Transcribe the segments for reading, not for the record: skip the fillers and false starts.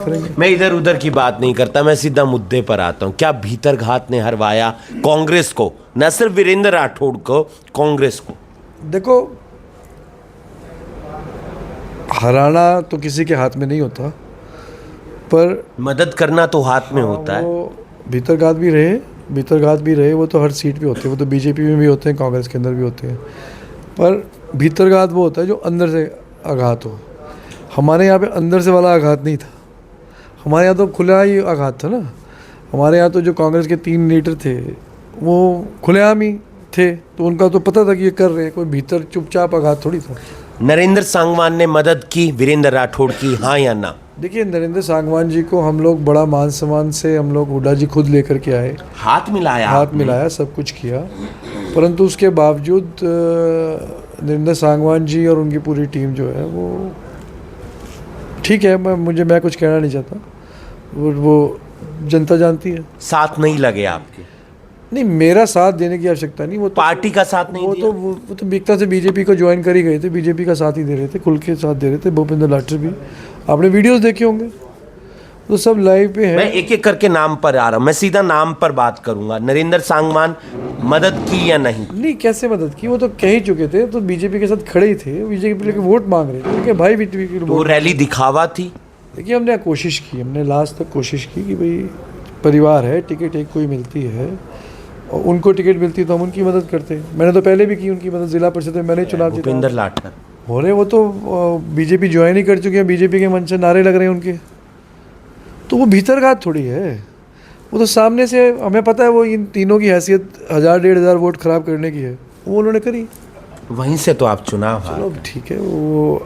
मैं इधर उधर की बात नहीं करता, मैं सीधा मुद्दे पर आता हूं। क्या भीतरघात ने हरवाया कांग्रेस को, न सिर्फ वीरेंद्र राठौड़ को, कांग्रेस को? देखो, हराना तो किसी के हाथ में नहीं होता, पर मदद करना तो हाथ में होता है। वो भीतरघात भी रहे वो तो हर सीट पे होते हैं। वो तो बीजेपी में भी होते हैं, कांग्रेस के अंदर भी होते हैं। पर भीतरघात वो होता है जो अंदर से आघात हो। हमारे यहाँ पे अंदर से वाला आघात नहीं था, हमारे यहाँ तो खुला ही आघात था ना। हमारे यहाँ तो जो कांग्रेस के 3 लीडर थे वो खुलेआम ही थे, तो उनका तो पता था कि ये कर रहे हैं, कोई भीतर चुपचाप आघात थोड़ी था। नरेंद्र सांगवान ने मदद की वीरेंद्र राठौड़ की, हाँ या ना? देखिए, नरेंद्र सांगवान जी को हम लोग बड़ा मान सम्मान से हम लोग हुड्डा जी खुद लेकर के आए, हाथ मिलाया, सब कुछ किया। परंतु उसके बावजूद नरेंद्र सांगवान जी और उनकी पूरी टीम जो है वो ठीक है, मैं कुछ कहना नहीं चाहता, वो जनता जानती है। साथ नहीं लगे आपके? नहीं, मेरा साथ देने की आवश्यकता नहीं, वो तो पार्टी का साथ नहीं दिया? वो तो बीकता से बीजेपी को ज्वाइन कर ही गए थे, बीजेपी का साथ ही दे रहे थे, खुल के साथ दे रहे थे। भूपेंद्र लाठर भी, आपने वीडियोस देखे होंगे, तो सब लाइव पे है। मैं एक एक करके नाम पर आ रहा हूँ, मैं सीधा नाम पर बात करूंगा। नरेंद्र सांगवान मदद की या नहीं? नहीं, कैसे मदद की, वो तो कह ही चुके थे, तो बीजेपी के साथ खड़े ही थे, बीजेपी लेके वोट मांग रहे थे। देखिए भाई, वो रैली दिखावा थी। देखिए, हमने कोशिश की, हमने लास्ट तक कोशिश की कि भाई परिवार है, टिकट एक कोई मिलती है और उनको टिकट मिलती तो हम उनकी मदद करते। मैंने तो पहले भी की उनकी मदद, जिला परिषद में मैंने चुनाव जीता। भूपेंद्र लाठर हो रहे, वो तो बीजेपी ज्वाइन ही कर चुके हैं, बीजेपी के मन से नारे लग रहे हैं उनके, तो वो भीतरघात थोड़ी है। वो तो सामने से हमें पता है वो इन तीनों की हैसियत 1000-1500 वोट खराब करने की है, वो उन्होंने करी। वहीं से तो आप चुनाव हारे। चलो ठीक है, वो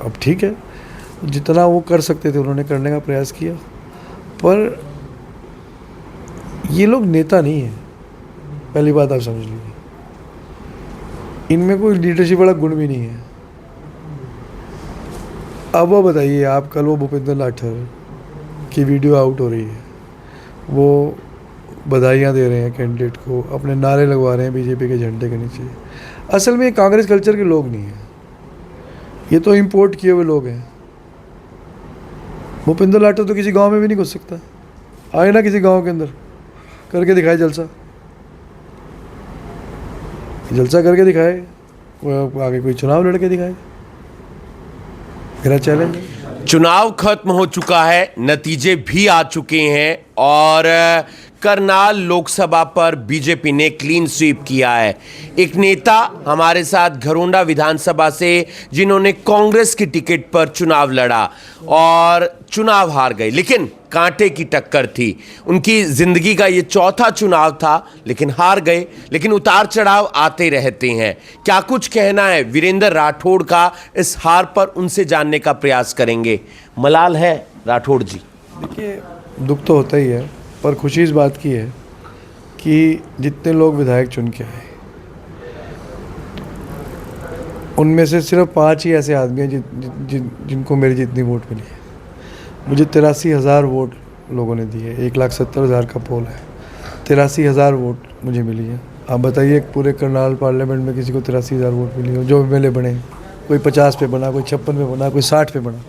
अब ठीक है, जितना वो कर सकते थे उन्होंने करने का प्रयास किया। पर ये लोग नेता नहीं है, पहली बात आप समझ लीजिए। इनमें कोई लीडरशिप वाला गुण भी नहीं है। अब वो बताइए, आप कल वो भूपेंद्र लाठर की वीडियो आउट हो रही है, वो बधाइयाँ दे रहे हैं कैंडिडेट को, अपने नारे लगवा रहे हैं बीजेपी के झंडे के नीचे। असल में ये कांग्रेस कल्चर के लोग नहीं हैं, ये तो इंपोर्ट किए हुए लोग हैं। भूपेंद्र लाठर तो किसी गांव में भी नहीं घुस सकता, आए ना किसी गांव के अंदर, करके दिखाए जलसा करके दिखाए, वो आगे कोई चुनाव लड़के दिखाए, मेरा चैलेंज है। चुनाव खत्म हो चुका है, नतीजे भी आ चुके हैं और करनाल लोकसभा पर बीजेपी ने क्लीन स्वीप किया है। एक नेता हमारे साथ घरोंडा विधानसभा से, जिन्होंने कांग्रेस की टिकट पर चुनाव लड़ा और चुनाव हार गए, लेकिन कांटे की टक्कर थी। उनकी जिंदगी का ये चौथा चुनाव था, लेकिन हार गए। लेकिन उतार चढ़ाव आते रहते हैं। क्या कुछ कहना है वीरेंद्र राठौड़ का इस हार पर, उनसे जानने का प्रयास करेंगे। मलाल है राठौड़ जी? देखिए, दुख तो होता ही है, पर खुशी इस बात की है कि जितने लोग विधायक चुन के आए, उनमें से सिर्फ 5 ही ऐसे आदमी हैं जिनको मेरी जितनी वोट मिली है। मुझे 83,000 वोट लोगों ने दिए, 1,70,000 का पोल है, 83,000 वोट मुझे मिली है। आप बताइए, पूरे करनाल पार्लियामेंट में किसी को 83,000 वोट मिली हो? जो एमएलए बने, कोई 50 पे बना, कोई 56 पे बना, कोई 60 पे बना,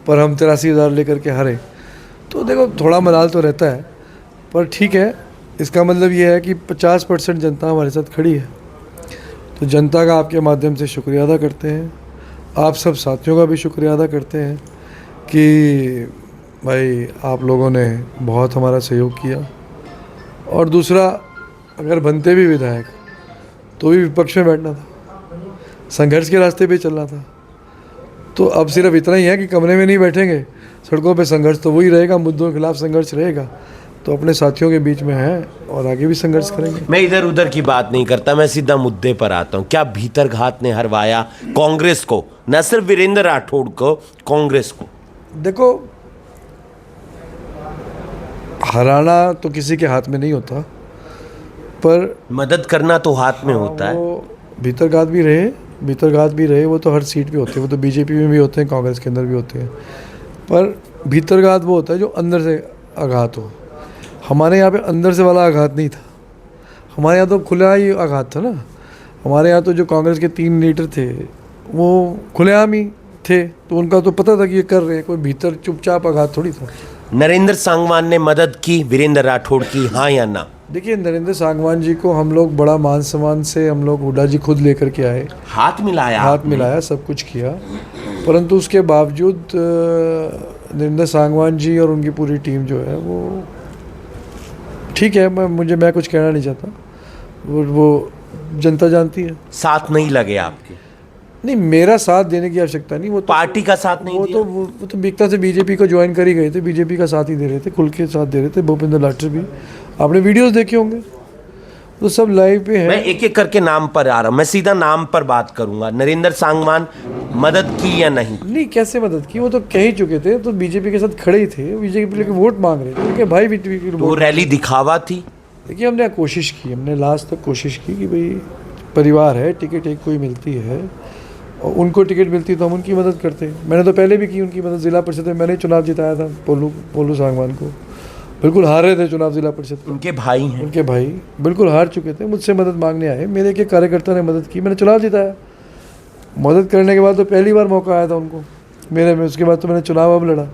पर हम 83,000 लेकर के हारे। तो देखो, थोड़ा मलाल तो रहता है, पर ठीक है। इसका मतलब ये है कि 50% जनता हमारे साथ खड़ी है, तो जनता का आपके माध्यम से शुक्रिया अदा करते हैं। आप सब साथियों का भी शुक्रिया अदा करते हैं कि भाई आप लोगों ने बहुत हमारा सहयोग किया। और दूसरा, अगर बनते भी विधायक तो भी विपक्ष में बैठना था, संघर्ष के रास्ते पे चलना था। तो अब सिर्फ इतना ही है कि कमरे में नहीं बैठेंगे, सड़कों पे संघर्ष तो वही रहेगा, मुद्दों के खिलाफ संघर्ष रहेगा। तो अपने साथियों के बीच में है और आगे भी संघर्ष करेंगे। मैं इधर उधर की बात नहीं करता, मैं सीधा मुद्दे पर आता हूं। क्या भीतरघात ने हरवाया कांग्रेस को, न सिर्फ वीरेंद्र राठौड़ को, कांग्रेस को? देखो, हराना तो किसी के हाथ में नहीं होता, पर मदद करना तो हाथ में होता है। वो भीतरघात भी रहे वो तो हर सीट पे होते हैं। वो तो बीजेपी में भी होते हैं, कांग्रेस के अंदर भी होते हैं। पर भीतरघात वो होता है जो अंदर से आघात हो। हमारे यहाँ पे अंदर से वाला आघात नहीं था, हमारे यहाँ तो खुला ही आघात था ना। हमारे यहाँ तो जो कांग्रेस के 3 लीडर थे वो खुलेआम ही थे तो उनका तो पता था कि ये कर रहे हैं, कोई भीतर चुपचाप आघात थोड़ी था। नरेंद्र सांगवान ने मदद की वीरेंद्र राठौड़ की, हाँ या ना? देखिए, नरेंद्र सांगवान जी को हम लोग बड़ा मान सम्मान से हम लोग हुड्डा जी खुद लेकर के आए, हाथ मिलाया हाथ आपने? मिलाया, सब कुछ किया, परंतु उसके बावजूद नरेंद्र सांगवान जी और उनकी पूरी टीम जो है वो ठीक है, मैं कुछ कहना नहीं चाहता, वो जनता जानती है। साथ नहीं लगे आपके? नहीं, मेरा साथ देने की आवश्यकता नहीं, वो तो पार्टी का साथ नहीं दिया? वो तो बीकता से बीजेपी को ज्वाइन कर ही गए थे, बीजेपी का साथ ही दे रहे थे, खुल के साथ दे रहे थे। भूपेंद्र लाठर भी, आपने वीडियोस देखे होंगे, तो सब लाइव पे है। मैं एक एक करके नाम पर आ रहा हूँ, मैं सीधा नाम पर बात करूंगा। नरेंद्र सांगवान मदद की या नहीं? नहीं, कैसे मदद की, वो तो कह ही चुके थे, तो बीजेपी के साथ खड़े ही थे, बीजेपी लेके वोट मांग रहे थे, उनके भाई बीजेपी के तो वो वोट। रैली दिखावा थी? देखिए, हमने कोशिश की, हमने लास्ट तक कोशिश की कि भाई परिवार है, टिकट एक कोई मिलती है और उनको टिकट मिलती तो हम उनकी मदद करते। मैंने तो पहले भी की उनकी मदद, जिला परिषद में मैंने चुनाव जिताया था पोलू सांगवान को, बिल्कुल हार रहे थे चुनाव जिला परिषद। उनके भाई हैं? उनके भाई बिल्कुल हार चुके थे, मुझसे मदद मांगने आए, मेरे एक कार्यकर्ता ने मदद की, मैंने चुनाव जिताया। मदद करने के बाद तो पहली बार मौका आया था उनको मेरे में, उसके बाद तो मैंने चुनाव अब लड़ा,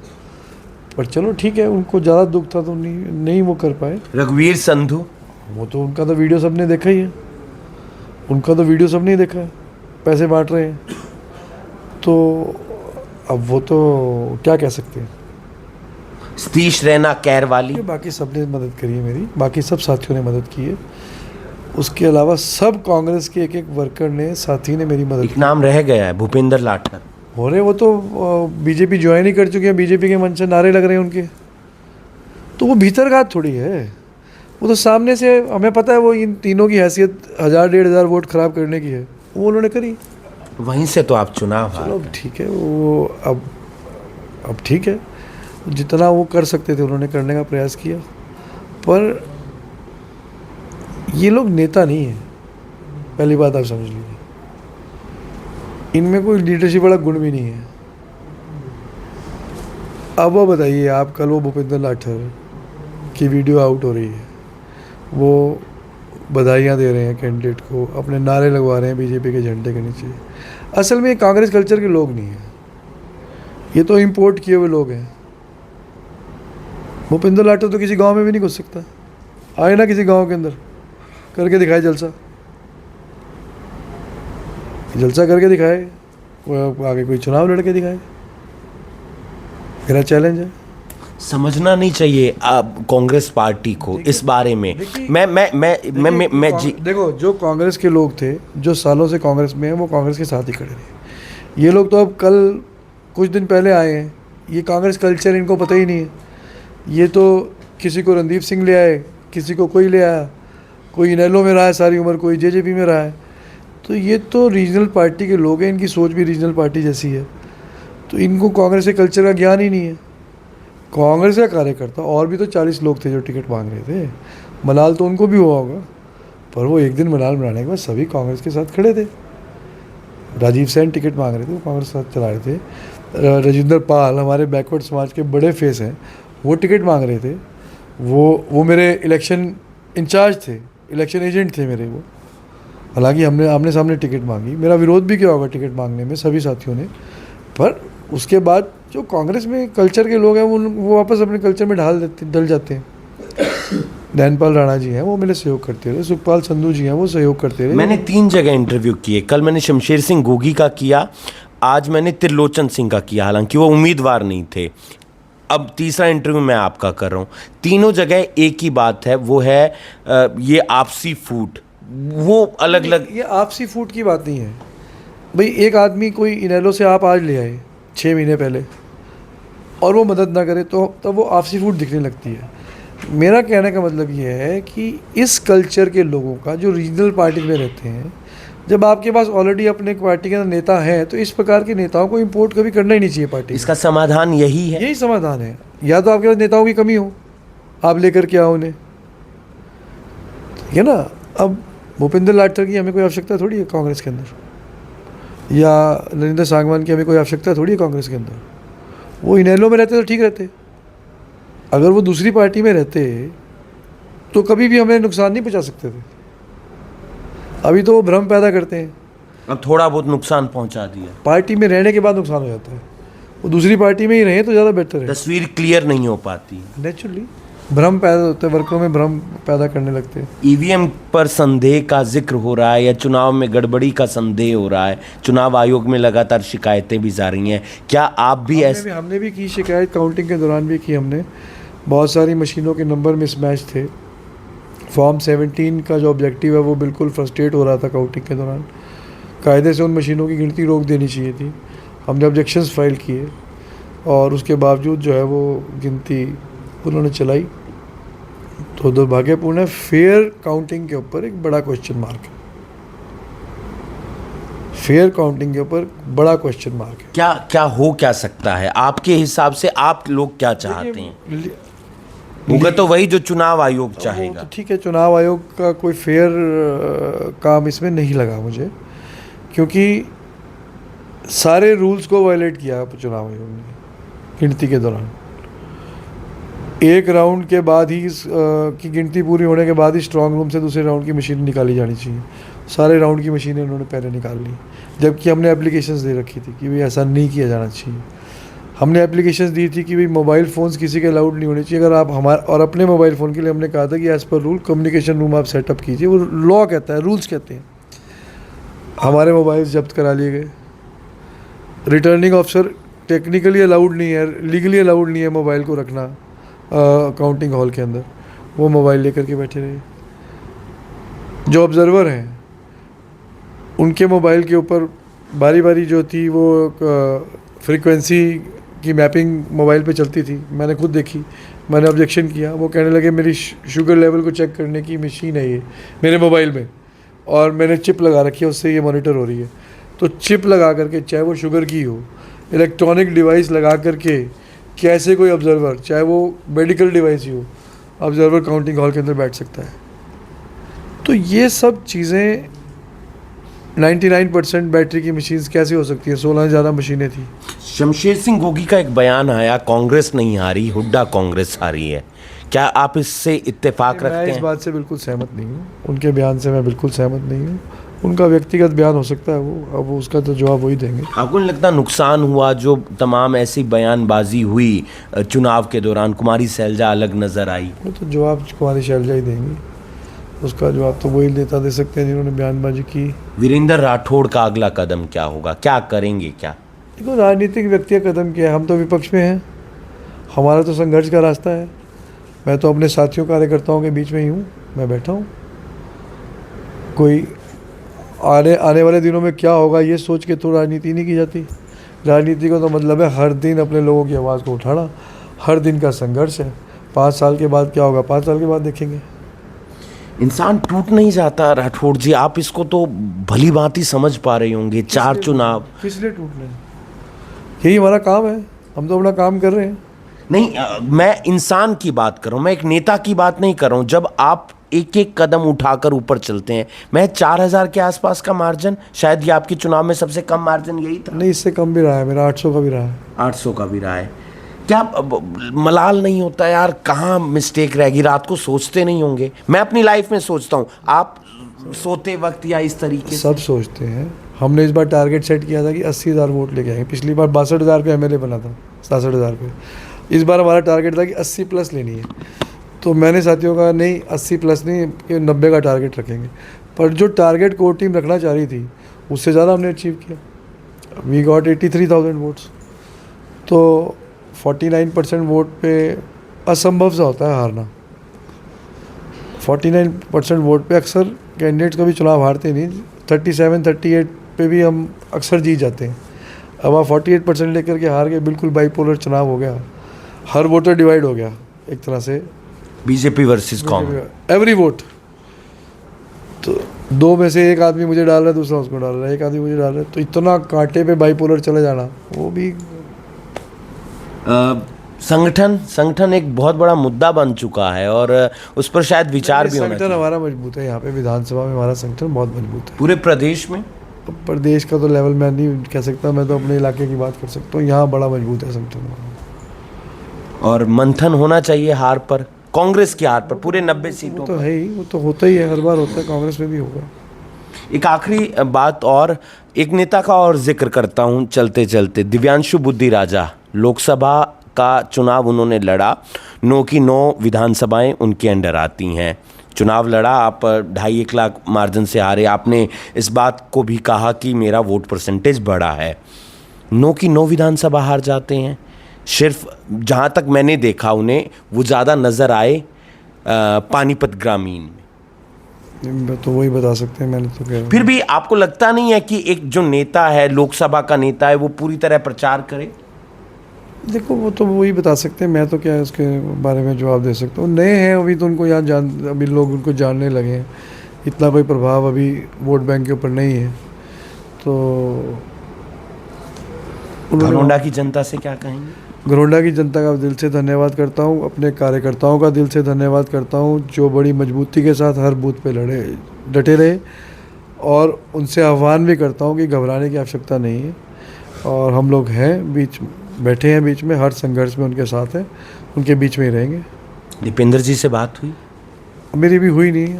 पर चलो ठीक है, उनको ज़्यादा दुख था तो नहीं वो कर पाए। रघुवीर संधू? वो तो उनका तो वीडियो सबने देखा ही है, उनका तो वीडियो सबने देखा है, पैसे बांट रहे हैं, तो अब वो तो क्या कह सकते हैं। सतीश रैना कैरवाली? बाकी सबने मदद करी है मेरी, बाकी सब साथियों ने मदद की है, उसके अलावा सब कांग्रेस के एक एक वर्कर ने, साथी ने मेरी मदद एक नाम रह गया है, भूपेंद्र लाठर। हो रहे, वो तो बीजेपी ज्वाइन ही कर चुके हैं, बीजेपी के मन से नारे लग रहे हैं उनके, तो वो भीतरघात थोड़ी है, वो तो सामने से हमें पता है वो इन तीनों की हैसियत 1000-1500 वोट खराब करने की है, वो उन्होंने करी, वहीं से तो आप चुनाव हारे। चलो ठीक है, वो अब ठीक है, जितना वो कर सकते थे उन्होंने करने का प्रयास किया, पर ये लोग नेता नहीं है, पहली बात आप समझ लीजिए, इनमें कोई लीडरशिप वाला गुण भी नहीं है। अब वो बताइए आप, कल वो भूपेंद्र लाठर की वीडियो आउट हो रही है, वो बधाइयाँ दे रहे हैं कैंडिडेट को, अपने नारे लगवा रहे हैं बीजेपी के झंडे के नीचे। असल में कांग्रेस कल्चर के लोग नहीं हैं, ये तो इंपोर्ट किए हुए लोग हैं। भूपेंद्र लाठर तो किसी गांव में भी नहीं घुस सकता, आए ना किसी गांव के अंदर, करके दिखाए जलसा करके दिखाए, आगे कोई चुनाव लड़के दिखाए, मेरा चैलेंज है। समझना नहीं चाहिए अब कांग्रेस पार्टी को इस बारे में। मैं जी, देखो, जो कांग्रेस के लोग थे, जो सालों से कांग्रेस में हैं, वो कांग्रेस के साथ ही खड़े रहे। ये लोग तो अब कल कुछ दिन पहले आए हैं, ये कांग्रेस कल्चर इनको पता ही नहीं है। ये तो किसी को रणदीप सिंह ले आए, किसी को कोई ले आया, कोई इनेलो में रहा है सारी उम्र, कोई जेजेपी में रहा है, तो ये तो रीजनल पार्टी के लोग हैं, इनकी सोच भी रीजनल पार्टी जैसी है, तो इनको कांग्रेस के कल्चर का ज्ञान ही नहीं है। कांग्रेस का कार्यकर्ता और भी तो 40 लोग थे जो टिकट मांग रहे थे, मलाल तो उनको भी हुआ होगा, पर वो एक दिन मलाल बनाने के बाद सभी कांग्रेस के साथ खड़े थे। राजीव सेन टिकट मांग रहे थे, वो कांग्रेस के साथ चला रहे थे। राजेंद्र पाल, हमारे बैकवर्ड समाज के बड़े फेस हैं, वो टिकट मांग रहे थे। वो मेरे इलेक्शन इंचार्ज थे, इलेक्शन एजेंट थे मेरे वो, हालांकि हमने आमने सामने टिकट मांगी, मेरा विरोध भी किया होगा टिकट मांगने में सभी साथियों ने, पर उसके बाद जो कांग्रेस में कल्चर के लोग हैं वो वापस अपने कल्चर में ढल जाते हैं। नैनपाल राणा जी हैं, वो मेरे सहयोग करते रहे, सुखपाल संधू जी हैं, वो सहयोग करते रहे। मैंने 3 जगह इंटरव्यू किए, कल मैंने शमशेर सिंह गोगी का किया, आज मैंने त्रिलोचन सिंह का किया, हालांकि वो उम्मीदवार नहीं थे। अब तीसरा इंटरव्यू मैं आपका कर रहा हूँ। तीनों जगह एक ही बात है, वो है ये आपसी फूट, वो अलग अलग। ये आपसी फूट की बात नहीं है भाई, एक आदमी कोई इनेलो से आप आज ले आए 6 महीने पहले और वो मदद ना करे तो तब वो आपसी फूट दिखने लगती है। मेरा कहने का मतलब ये है कि इस कल्चर के लोगों का जो रीजनल पार्टी में रहते हैं, जब आपके पास ऑलरेडी अपने पार्टी के नेता हैं, तो इस प्रकार के नेताओं को इंपोर्ट कभी करना ही नहीं चाहिए पार्टी। इसका समाधान यही है, यही समाधान है। या तो आपके पास नेताओं की कमी हो, आप लेकर के आओ उन्हें, ठीक है ना। अब भूपेंद्र लाठर की हमें कोई आवश्यकता थोड़ी है कांग्रेस के अंदर, या नरेंद्र सांगवान की हमें कोई आवश्यकता थोड़ी है कांग्रेस के अंदर। वो इनेलो में रहते तो ठीक रहते, अगर वो दूसरी पार्टी में रहते तो कभी भी हमें नुकसान नहीं पहुंचा सकते थे। अभी तो वो भ्रम पैदा करते हैं अब थोड़ा बहुत नुकसान पहुंचा दिया। पार्टी में रहने के बाद नुकसान हो जाता है, वो दूसरी पार्टी में ही रहे तो ज़्यादा बेहतर है। तस्वीर क्लियर नहीं हो पाती। नेचुरली भ्रम पैदा होते हैं, वर्करों में भ्रम पैदा करने लगते हैं। ईवीएम पर संदेह का जिक्र हो रहा है या चुनाव में गड़बड़ी का संदेह हो रहा है। चुनाव आयोग में लगातार शिकायतें भी जा रही हैं, क्या आप भी ऐसे? हमने भी की शिकायत, काउंटिंग के दौरान भी की हमने। बहुत सारी मशीनों के नंबर मिसमैच थे। फॉर्म 17 का जो ऑब्जेक्टिव है वो बिल्कुल फ्रस्ट्रेट हो रहा था काउंटिंग के दौरान। कायदे से उन मशीनों की गिनती रोक देनी चाहिए थी। हमने ऑब्जेक्शंस फाइल किए और उसके बावजूद जो है वो गिनती उन्होंने चलाई। तो दुर्भाग्यपूर्ण है, फेयर काउंटिंग के ऊपर एक बड़ा क्वेश्चन मार्क है। फेयर काउंटिंग के ऊपर बड़ा क्वेश्चन मार्क है। क्या क्या हो क्या सकता है आपके हिसाब से? आप लोग क्या चाहते हैं? होगा तो वही जो चुनाव आयोग चाहेगा। तो ठीक है, चुनाव आयोग का कोई फेयर काम इसमें नहीं लगा मुझे, क्योंकि सारे रूल्स को वायलेट किया चुनाव आयोग ने गिनती के दौरान। एक राउंड के बाद ही की गिनती पूरी होने के बाद ही स्ट्रांग रूम से दूसरे राउंड की मशीन निकाली जानी चाहिए। सारे राउंड की मशीनें उन्होंने पहले निकाल ली, जबकि हमने एप्लीकेशंस दे रखी थी कि भाई ऐसा नहीं किया जाना चाहिए। हमने एप्लीकेशंस दी थी कि भाई मोबाइल फ़ोन्स किसी के अलाउड नहीं होने चाहिए। अगर आप हमारे और अपने मोबाइल फ़ोन के लिए हमने कहा था कि as per rule communication room आप सेटअप कीजिए। वो लॉ कहता है, रूल्स कहते हैं। हमारे मोबाइल जब्त करा लिए गए। रिटर्निंग ऑफिसर टेक्निकली अलाउड नहीं है, लीगली अलाउड नहीं है मोबाइल को रखना काउंटिंग हॉल के अंदर। वो मोबाइल लेकर के बैठे रहे। जो ऑब्जर्वर हैं उनके मोबाइल के ऊपर बारी बारी जो थी वो फ्रीक्वेंसी की मैपिंग मोबाइल पे चलती थी। मैंने खुद देखी, मैंने ऑब्जेक्शन किया। वो कहने लगे मेरी शुगर लेवल को चेक करने की मशीन है ये मेरे मोबाइल में, और मैंने चिप लगा रखी है, उससे ये मॉनिटर हो रही है। तो चिप लगा करके, चाहे वो शुगर की हो, इलेक्ट्रॉनिक डिवाइस लगा करके कैसे कोई ऑब्जर्वर, चाहे वो मेडिकल डिवाइस ही हो, ऑब्जर्वर काउंटिंग हॉल के अंदर बैठ सकता है? तो ये सब चीज़ें 99% बैटरी की मशीन्स कैसे हो सकती है? 16 से ज़्यादा मशीनें थी। शमशेर सिंह गोगी का एक बयान आया, कांग्रेस नहीं हारी, हुड्डा कांग्रेस हारी है। क्या आप इससे इत्तेफाक रखते हैं? मैं इस बात से बिल्कुल सहमत नहीं हूँ। उनके बयान से मैं बिल्कुल सहमत नहीं हूँ। उनका व्यक्तिगत बयान हो सकता है, वो अब उसका तो जवाब वही देंगे। आपको नहीं लगता नुकसान हुआ जो तमाम ऐसी बयानबाजी हुई चुनाव के दौरान? कुमारी शैलजा अलग नजर आई। वो तो जवाब कुमारी शैलजा ही देंगी, उसका जवाब तो वही नेता दे सकते हैं जिन्होंने बयानबाजी की। वीरेंद्र राठौड़ का अगला कदम क्या होगा? क्या करेंगे? क्या देखो, राजनीतिक व्यक्ति का कदम क्या है? हम तो विपक्ष में हैं, हमारा तो संघर्ष का रास्ता है। मैं तो अपने साथियों कार्यकर्ताओं के बीच में ही हूँ, मैं बैठा हूँ। कोई आने वाले दिनों में क्या होगा ये सोच के तो राजनीति नहीं की जाती। राजनीति का तो मतलब है हर दिन अपने लोगों की आवाज़ को उठाना, हर दिन का संघर्ष है। 5 साल के बाद क्या होगा, 5 साल के बाद देखेंगे। इंसान टूट नहीं जाता राठौड़ जी? आप इसको तो भली भांति समझ पा रहे होंगे। 4 चुनाव किस लिए टूटने? यही हमारा काम है, हम तो अपना काम कर रहे हैं। नहीं, मैं इंसान की बात कर रहा हूँ, मैं एक नेता की बात नहीं कर रहा हूँ। जब आप एक एक कदम उठाकर ऊपर चलते हैं, मैं 4000 के आसपास का मार्जिन, शायद ये आपके चुनाव में सबसे कम मार्जिन यही था। नहीं, इससे कम भी रहा है मेरा, 800 का भी रहा है। 800 का भी रहा है। क्या मलाल नहीं होता यार, कहाँ मिस्टेक रहेगी? रात को सोचते नहीं होंगे? मैं अपनी लाइफ में सोचता हूँ, आप सोते वक्त या इस तरीके से? सब सोचते हैं। हमने इस बार टारगेट सेट किया था कि 80,000 वोट लेके आएंगे। पिछली बार 62,000 पे एमएलए बना था, 67,000 पे। इस बार हमारा टारगेट था कि 80 प्लस लेनी है। तो मैंने साथियों का नहीं, 80 प्लस नहीं, 90 का टारगेट रखेंगे। पर जो टारगेट कोर टीम रखना चाह रही थी उससे ज़्यादा हमने अचीव किया। We got 83,000 votes. तो 49% वोट पे असंभव सा होता है हारना। 49% वोट पे अक्सर कैंडिडेट्स कभी चुनाव हारते नहीं। 37-38 पे भी हम अक्सर जीत जाते हैं। अब आप 48% लेकर के हार गए, बिल्कुल बाइपोलर चुनाव हो गया। हर वोटर डिवाइड हो गया एक तरह से, BJP versus Congress, every vote. तो 2 में से एक आदमी मुझे डाल रहा है, दूसरा उसको डाल रहा है, एक आदमी मुझे डाल रहा है। तो इतना कांटे पे बाइपोलर चले जाना, वो भी संगठन एक बहुत बड़ा मुद्दा बन चुका है और उस पर शायद विचार भी होना संगठन चाहिए। हमारा मजबूत है। यहाँ पे विधानसभा में हमारा संगठन बहुत मजबूत है। पूरे प्रदेश में? अब प्रदेश का तो लेवल मैं नहीं कह सकता, मैं तो अपने इलाके की बात कर सकता हूँ। यहाँ बड़ा मजबूत है संगठन। और मंथन होना चाहिए हार पर, कांग्रेस की हार पर, पूरे 90 सीटों तो पर। है ही, वो तो होता ही है, हर बार होता है, कांग्रेस में भी होगा। एक आखिरी बात और एक नेता का और जिक्र करता हूं चलते चलते। दिव्यांशु बुद्धि राजा, लोकसभा का चुनाव उन्होंने लड़ा, 9 की 9 विधानसभाएं उनके अंडर आती हैं। चुनाव लड़ा, आप 2.5-1 लाख मार्जिन से हारे। आपने इस बात को भी कहा कि मेरा वोट परसेंटेज बढ़ा है। 9 की 9 विधानसभा हार जाते हैं। सिर्फ जहां तक मैंने देखा उन्हें वो ज़्यादा नज़र आए पानीपत ग्रामीण में। तो वही बता सकते हैं, मैंने तो क्या। फिर भी आपको लगता नहीं है कि एक जो नेता है, लोकसभा का नेता है, वो पूरी तरह प्रचार करे? देखो वो तो वही बता सकते हैं, मैं तो क्या उसके बारे में जवाब दे सकता हूँ। नए हैं अभी तो उनको यहाँ अभी लोग उनको जानने लगे हैं, इतना कोई प्रभाव अभी वोट बैंक के ऊपर नहीं है। तो घरोंडा की जनता से क्या कहेंगे? घरोंडा की जनता का दिल से धन्यवाद करता हूँ, अपने कार्यकर्ताओं का दिल से धन्यवाद करता हूँ जो बड़ी मजबूती के साथ हर बूथ पे डटे रहे, और उनसे आह्वान भी करता हूँ कि घबराने की आवश्यकता नहीं है, और हम लोग हैं बैठे हैं बीच में, हर संघर्ष में उनके साथ हैं, उनके बीच में ही रहेंगे। दीपेंद्र जी से बात हुई? मेरी भी हुई नहीं,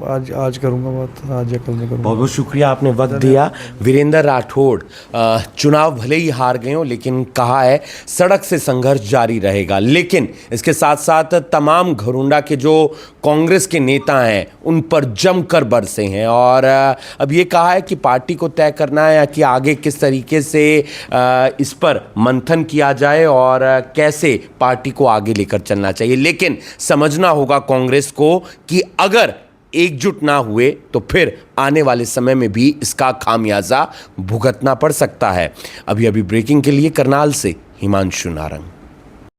आज करूँगा बात, आज या कल में करूँगा। बहुत बहुत शुक्रिया, आपने वक्त दिया। वीरेंद्र राठौड़ चुनाव भले ही हार गए हों, लेकिन कहा है सड़क से संघर्ष जारी रहेगा। लेकिन इसके साथ साथ तमाम घरोंडा के जो कांग्रेस के नेता हैं उन पर जमकर बरसे हैं, और अब ये कहा है कि पार्टी को तय करना है कि आगे किस तरीके से इस पर मंथन किया जाए और कैसे पार्टी को आगे लेकर चलना चाहिए। लेकिन समझना होगा कांग्रेस को कि अगर एकजुट ना हुए तो फिर आने वाले समय में भी इसका खामियाजा भुगतना पड़ सकता है। अभी ब्रेकिंग के लिए करनाल से हिमांशु नारंग।